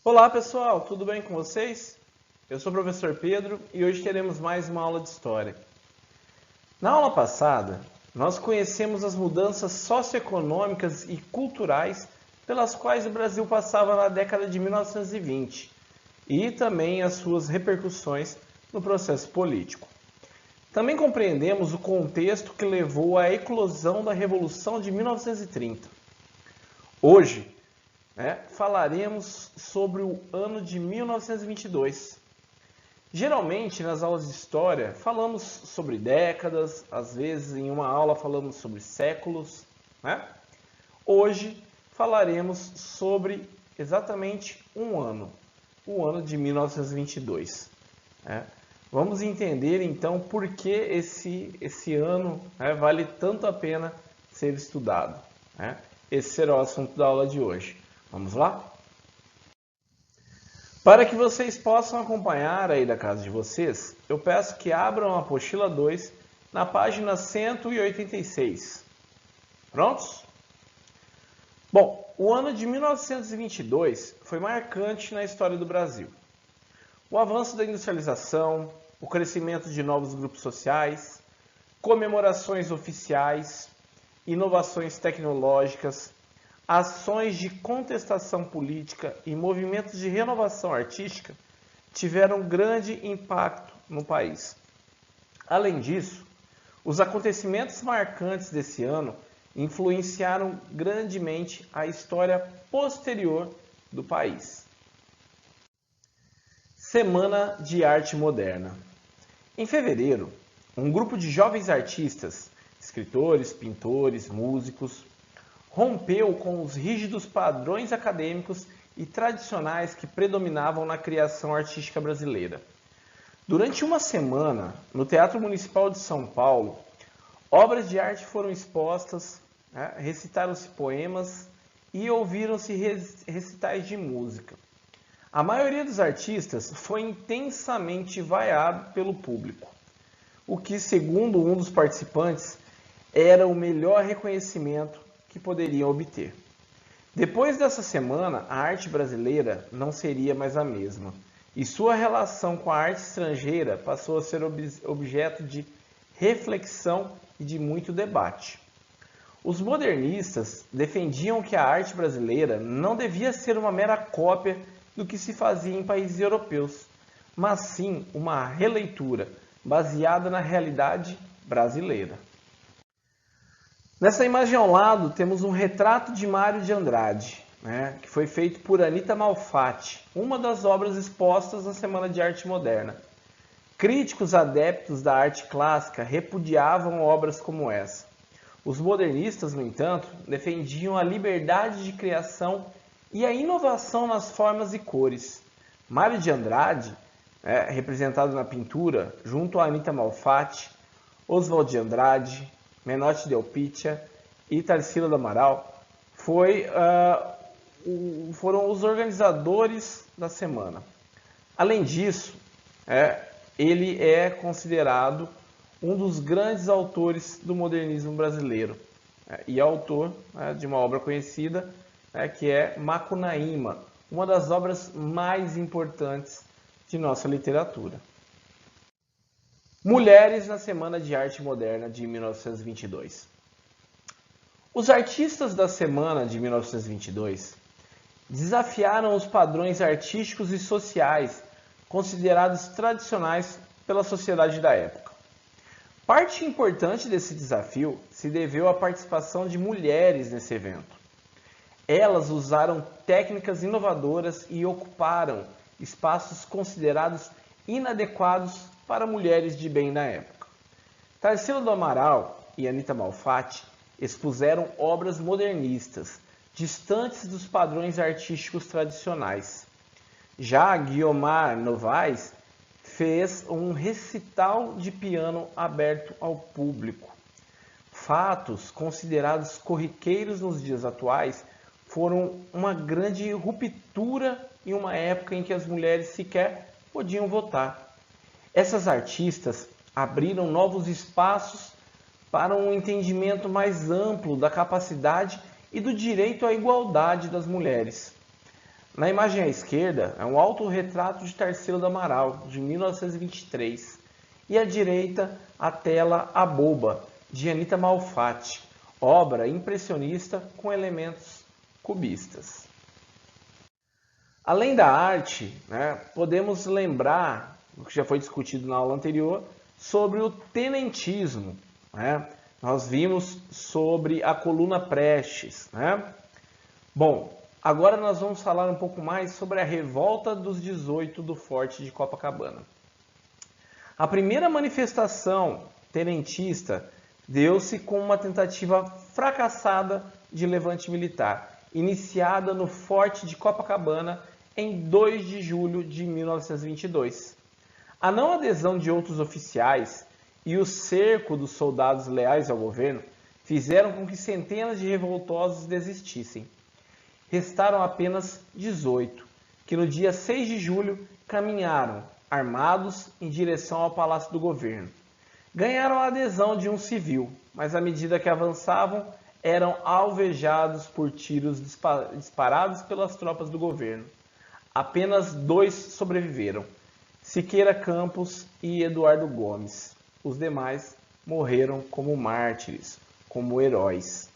Olá pessoal, tudo bem com vocês? Eu sou o professor Pedro e hoje teremos mais uma aula de História. Na aula passada, nós conhecemos as mudanças socioeconômicas e culturais pelas quais o Brasil passava na década de 1920 e também as suas repercussões no processo político. Também compreendemos o contexto que levou à eclosão da Revolução de 1930. Hoje, falaremos sobre o ano de 1922. Geralmente, nas aulas de história, falamos sobre décadas, às vezes em uma aula falamos sobre séculos. Hoje falaremos sobre exatamente um ano, o ano de 1922. Vamos entender então por que esse ano vale tanto a pena ser estudado. Esse será o assunto da aula de hoje. Vamos lá? Para que vocês possam acompanhar aí da casa de vocês, eu peço que abram a apostila 2 na página 186. Prontos? Bom, o ano de 1922 foi marcante na história do Brasil. O avanço da industrialização, o crescimento de novos grupos sociais, comemorações oficiais, inovações tecnológicas, ações de contestação política e movimentos de renovação artística tiveram grande impacto no país. Além disso, os acontecimentos marcantes desse ano influenciaram grandemente a história posterior do país. Semana de Arte Moderna. Em fevereiro, um grupo de jovens artistas, escritores, pintores, músicos, rompeu com os rígidos padrões acadêmicos e tradicionais que predominavam na criação artística brasileira. Durante uma semana, no Teatro Municipal de São Paulo, obras de arte foram expostas, recitaram-se poemas e ouviram-se recitais de música. A maioria dos artistas foi intensamente vaiado pelo público, o que, segundo um dos participantes, era o melhor reconhecimento que poderiam obter. Depois dessa semana, a arte brasileira não seria mais a mesma, e sua relação com a arte estrangeira passou a ser objeto de reflexão e de muito debate. Os modernistas defendiam que a arte brasileira não devia ser uma mera cópia do que se fazia em países europeus, mas sim uma releitura baseada na realidade brasileira. Nessa imagem ao lado temos um retrato de Mário de Andrade, que foi feito por Anita Malfatti, uma das obras expostas na Semana de Arte Moderna. Críticos adeptos da arte clássica repudiavam obras como essa. Os modernistas, no entanto, defendiam a liberdade de criação e a inovação nas formas e cores. Mário de Andrade, representado na pintura, junto a Anita Malfatti, Oswald de Andrade, Menotti Del Pitta e Tarsila do Amaral foram os organizadores da semana. Além disso, ele é considerado um dos grandes autores do modernismo brasileiro e autor de uma obra conhecida que é Macunaíma, uma das obras mais importantes de nossa literatura. Mulheres na Semana de Arte Moderna de 1922. Os artistas da Semana de 1922 desafiaram os padrões artísticos e sociais considerados tradicionais pela sociedade da época. Parte importante desse desafio se deveu à participação de mulheres nesse evento. Elas usaram técnicas inovadoras e ocuparam espaços considerados inadequados para mulheres de bem na época. Tarsila do Amaral e Anita Malfatti expuseram obras modernistas, distantes dos padrões artísticos tradicionais. Já Guiomar Novaes fez um recital de piano aberto ao público. Fatos considerados corriqueiros nos dias atuais foram uma grande ruptura em uma época em que as mulheres sequer podiam votar. Essas artistas abriram novos espaços para um entendimento mais amplo da capacidade e do direito à igualdade das mulheres. Na imagem à esquerda é um autorretrato de Tarsila do Amaral, de 1923. E à direita, a tela A Boba, de Anita Malfatti, obra impressionista com elementos cubistas. Além da arte, podemos lembrar, o que já foi discutido na aula anterior, sobre o tenentismo. Nós vimos sobre a coluna Prestes. Bom, agora nós vamos falar um pouco mais sobre a revolta dos 18 do Forte de Copacabana. A primeira manifestação tenentista deu-se com uma tentativa fracassada de levante militar, iniciada no Forte de Copacabana em 2 de julho de 1922. A não adesão de outros oficiais e o cerco dos soldados leais ao governo fizeram com que centenas de revoltosos desistissem. Restaram apenas 18, que no dia 6 de julho caminharam, armados, em direção ao Palácio do Governo. Ganharam a adesão de um civil, mas à medida que avançavam, eram alvejados por tiros disparados pelas tropas do governo. Apenas 2 sobreviveram, Siqueira Campos e Eduardo Gomes. Os demais morreram como mártires, como heróis.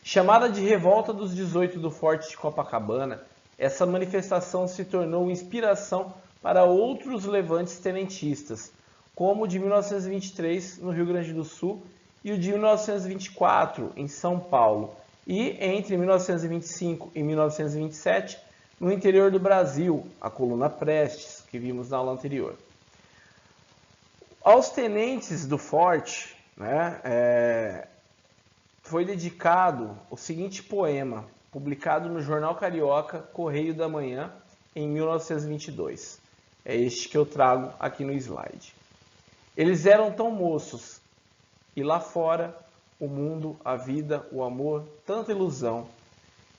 Chamada de Revolta dos 18 do Forte de Copacabana, essa manifestação se tornou inspiração para outros levantes tenentistas, como o de 1923 no Rio Grande do Sul e o de 1924 em São Paulo, e entre 1925 e 1927 no interior do Brasil, a coluna Prestes, que vimos na aula anterior. Aos tenentes do forte, foi dedicado o seguinte poema, publicado no jornal carioca Correio da Manhã, em 1922. É este que eu trago aqui no slide. Eles eram tão moços, e lá fora, o mundo, a vida, o amor, tanta ilusão,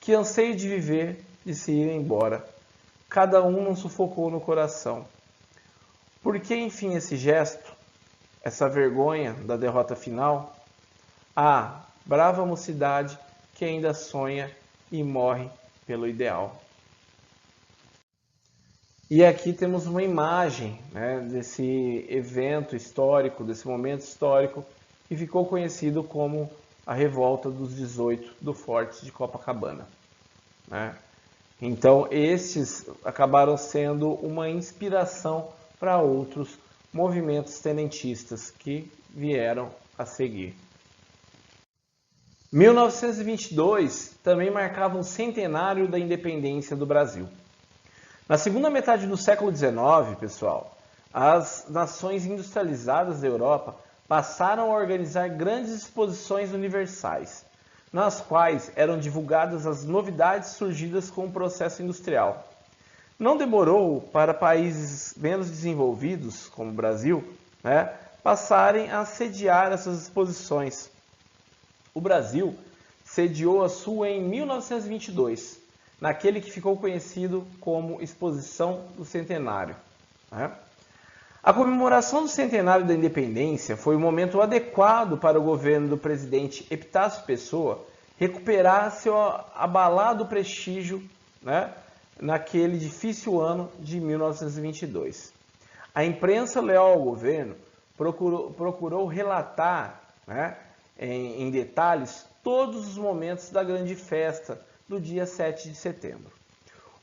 que anseio de viver, de se ir embora. Cada um não sufocou no coração. Por que, enfim, esse gesto, essa vergonha da derrota final? Ah, brava mocidade que ainda sonha e morre pelo ideal. E aqui temos uma imagem desse evento histórico, desse momento histórico, que ficou conhecido como a Revolta dos 18 do Forte de Copacabana. Então, estes acabaram sendo uma inspiração para outros movimentos tenentistas que vieram a seguir. 1922 também marcava o centenário da independência do Brasil. Na segunda metade do século XIX, pessoal, as nações industrializadas da Europa passaram a organizar grandes exposições universais, nas quais eram divulgadas as novidades surgidas com o processo industrial. Não demorou para países menos desenvolvidos, como o Brasil, passarem a sediar essas exposições. O Brasil sediou a sua em 1922, naquele que ficou conhecido como Exposição do Centenário. A comemoração do centenário da independência foi o momento adequado para o governo do presidente Epitácio Pessoa recuperar seu abalado prestígio naquele difícil ano de 1922. A imprensa leal ao governo procurou relatar em detalhes todos os momentos da grande festa do dia 7 de setembro.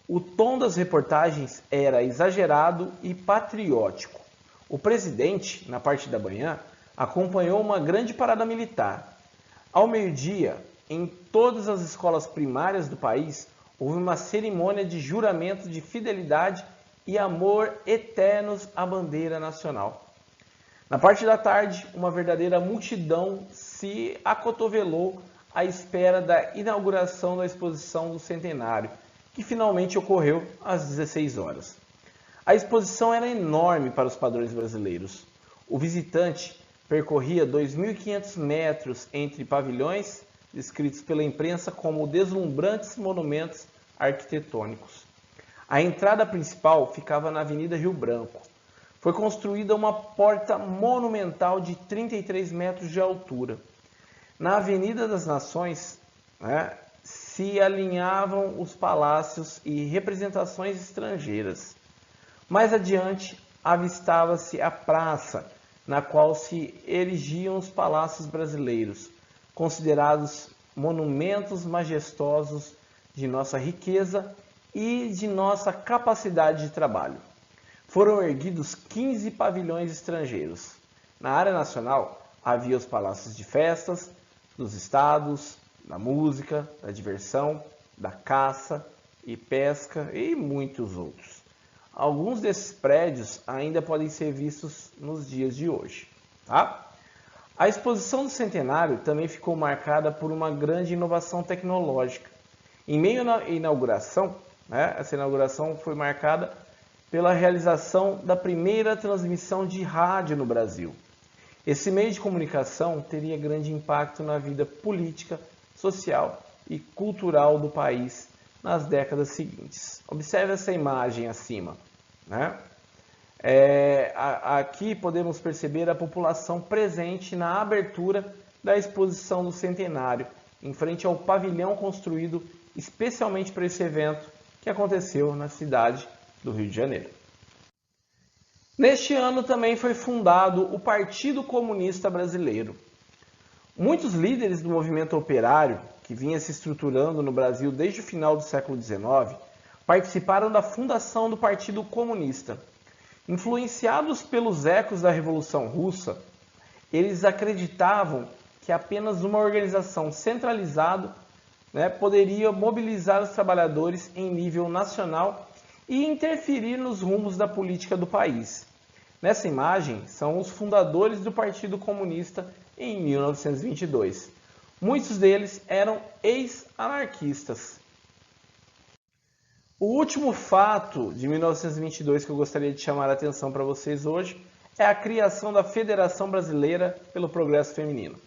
O tom das reportagens era exagerado e patriótico. O presidente, na parte da manhã, acompanhou uma grande parada militar. Ao meio-dia, em todas as escolas primárias do país, houve uma cerimônia de juramento de fidelidade e amor eternos à bandeira nacional. Na parte da tarde, uma verdadeira multidão se acotovelou à espera da inauguração da exposição do centenário, que finalmente ocorreu às 16 horas. A exposição era enorme para os padrões brasileiros. O visitante percorria 2.500 metros entre pavilhões, descritos pela imprensa como deslumbrantes monumentos arquitetônicos. A entrada principal ficava na Avenida Rio Branco. Foi construída uma porta monumental de 33 metros de altura. Na Avenida das Nações, se alinhavam os palácios e representações estrangeiras. Mais adiante, avistava-se a praça, na qual se erigiam os palácios brasileiros, considerados monumentos majestosos de nossa riqueza e de nossa capacidade de trabalho. Foram erguidos 15 pavilhões estrangeiros. Na área nacional, havia os palácios de festas, dos estados, da música, da diversão, da caça e pesca e muitos outros. Alguns desses prédios ainda podem ser vistos nos dias de hoje. Tá? A exposição do centenário também ficou marcada por uma grande inovação tecnológica. Em meio à inauguração, essa inauguração foi marcada pela realização da primeira transmissão de rádio no Brasil. Esse meio de comunicação teria grande impacto na vida política, social e cultural do país nas décadas seguintes. Observe essa imagem acima. Aqui podemos perceber a população presente na abertura da exposição do centenário, em frente ao pavilhão construído especialmente para esse evento que aconteceu na cidade do Rio de Janeiro. Neste ano também foi fundado o Partido Comunista Brasileiro. Muitos líderes do movimento operário, que vinha se estruturando no Brasil desde o final do século XIX, participaram da fundação do Partido Comunista. Influenciados pelos ecos da Revolução Russa, eles acreditavam que apenas uma organização centralizada poderia mobilizar os trabalhadores em nível nacional e interferir nos rumos da política do país. Nessa imagem são os fundadores do Partido Comunista em 1922. Muitos deles eram ex-anarquistas. O último fato de 1922 que eu gostaria de chamar a atenção para vocês hoje é a criação da Federação Brasileira pelo Progresso Feminino.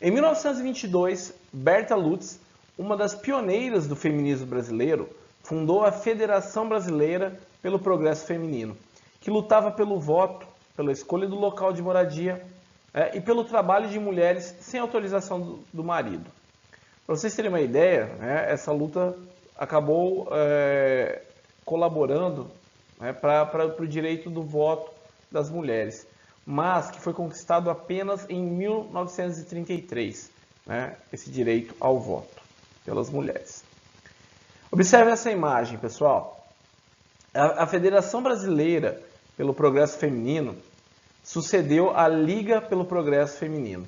Em 1922, Berta Lutz, uma das pioneiras do feminismo brasileiro, fundou a Federação Brasileira pelo Progresso Feminino, que lutava pelo voto, pela escolha do local de moradia e pelo trabalho de mulheres sem autorização do marido. Para vocês terem uma ideia, essa luta acabou colaborando para o direito do voto das mulheres, mas que foi conquistado apenas em 1933, esse direito ao voto pelas mulheres. Observe essa imagem, pessoal. A Federação Brasileira pelo Progresso Feminino sucedeu à Liga pelo Progresso Feminino.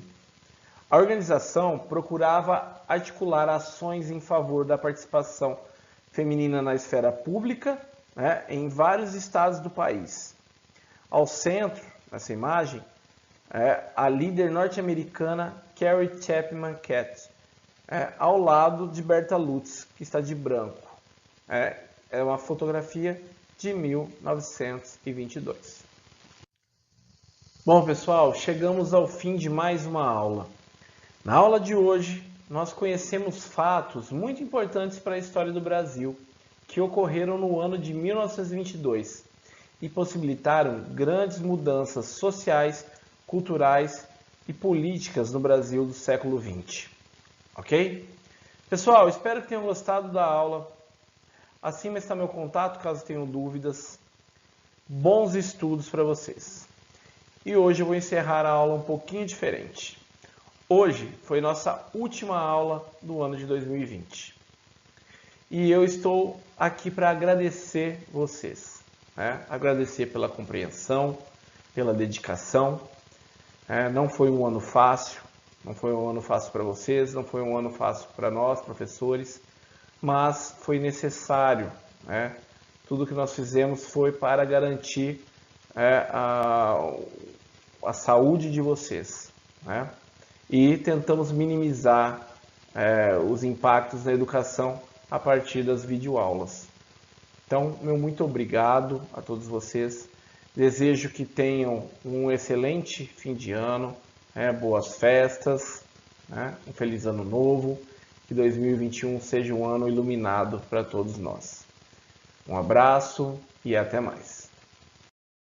A organização procurava articular ações em favor da participação feminina na esfera pública em vários estados do país. Ao centro, nessa imagem, a líder norte-americana Carrie Chapman Catt, ao lado de Berta Lutz, que está de branco. É uma fotografia de 1922. Bom, pessoal, chegamos ao fim de mais uma aula. Na aula de hoje, nós conhecemos fatos muito importantes para a história do Brasil, que ocorreram no ano de 1922 e possibilitaram grandes mudanças sociais, culturais e políticas no Brasil do século XX. Ok? Pessoal, espero que tenham gostado da aula. Acima está meu contato, caso tenham dúvidas. Bons estudos para vocês. E hoje eu vou encerrar a aula um pouquinho diferente. Hoje foi nossa última aula do ano de 2020. E eu estou aqui para agradecer vocês. Agradecer pela compreensão, pela dedicação. Não foi um ano fácil. Não foi um ano fácil para vocês, não foi um ano fácil para nós, professores, mas foi necessário. Tudo que nós fizemos foi para garantir a saúde de vocês. E tentamos minimizar os impactos na educação a partir das videoaulas. Então, meu muito obrigado a todos vocês. Desejo que tenham um excelente fim de ano. Boas festas, um feliz ano novo, que 2021 seja um ano iluminado para todos nós. Um abraço e até mais.